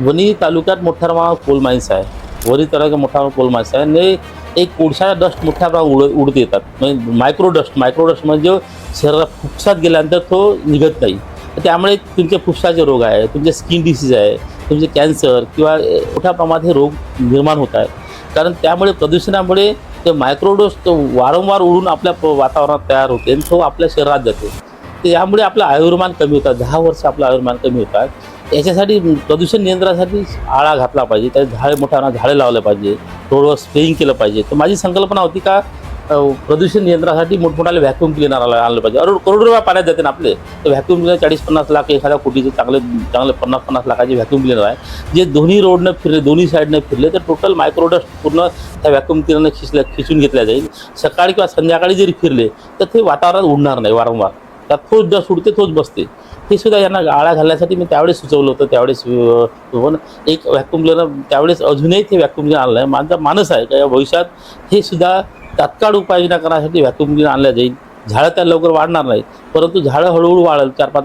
वणी तालुक्यात मोठ्या प्रमाणात कोल माइन्स आहे. वणी तालुक्यात मोठ्या प्रमाणात कोल माइन्स आहे आणि एक कोळसा डस्ट मोठ्या प्रमाणात उडत येतात. म्हणजे मायक्रो डस्ट म्हणजे शरीरात फुफ्सात गेल्यानंतर तो निघत नाही. त्यामुळे तुमचे फुफ्साचे रोग आहे, तुमचे स्किन डिसीज आहे, तुमचे कॅन्सर किंवा मोठ्या प्रमाणात हे रोग निर्माण होत आहेत. कारण त्यामुळे प्रदूषणामुळे ते मायक्रोडोस वारंवार उडून आपल्या वातावरणात तयार होते आणि तो आपल्या शरीरात जाते. तर यामुळे आपलं आयुर्मान कमी होतात. 10 वर्ष आपलं आयुर्मान कमी होतात. याच्यासाठी प्रदूषण नियंत्रणासाठी आळा घातला पाहिजे. त्या मोठ्या झाडे लावले पाहिजे, थोडं स्प्रेइंग केलं पाहिजे. तर माझी संकल्पना होती का प्रदूषण नियंत्रणासाठी मोठमोठाले व्हॅक्यूम क्लिनर आणलं पाहिजे. करोडो रुपये पाण्यात जाते ना आपले. तर व्हॅक्यूम क्लिनर 40-50 लाख, एखाद्या कोटीचे चांगले 50-50 लाखाचे व्हॅक्यूम क्लिनर आहे, जे दोन्ही रोडनं फिरले, दोन्ही साईडनं फिरले तर टोटल मायक्रोडस्ट पूर्ण त्या व्हॅक्यूम क्लिनरनं खिचून घेतल्या जाईल. सकाळी किंवा संध्याकाळी जरी फिरले तर ते वातावरणात उडणार नाही वारंवार. त्यात तोच डस्ट उडते, तोच बसते. हे सुद्धा यांना आळा घालण्यासाठी मी त्यावेळेस सुचवलं होतं. त्यावेळेस पण एक व्हॅक्यूम क्लिनर त्यावेळेस अजूनही ते व्हॅक्यूम क्लिनर आणलं आहे. माझा मानस आहे का भविष्यात हे सुद्धा तात्काळ उपाययोजना करण्यासाठी व्हॅक्यूम क्लिनर आणल्या जाईल. झाडं त्या लवकर वाढणार नाहीत, परंतु झाडं हळूहळू वाढेल. 4-5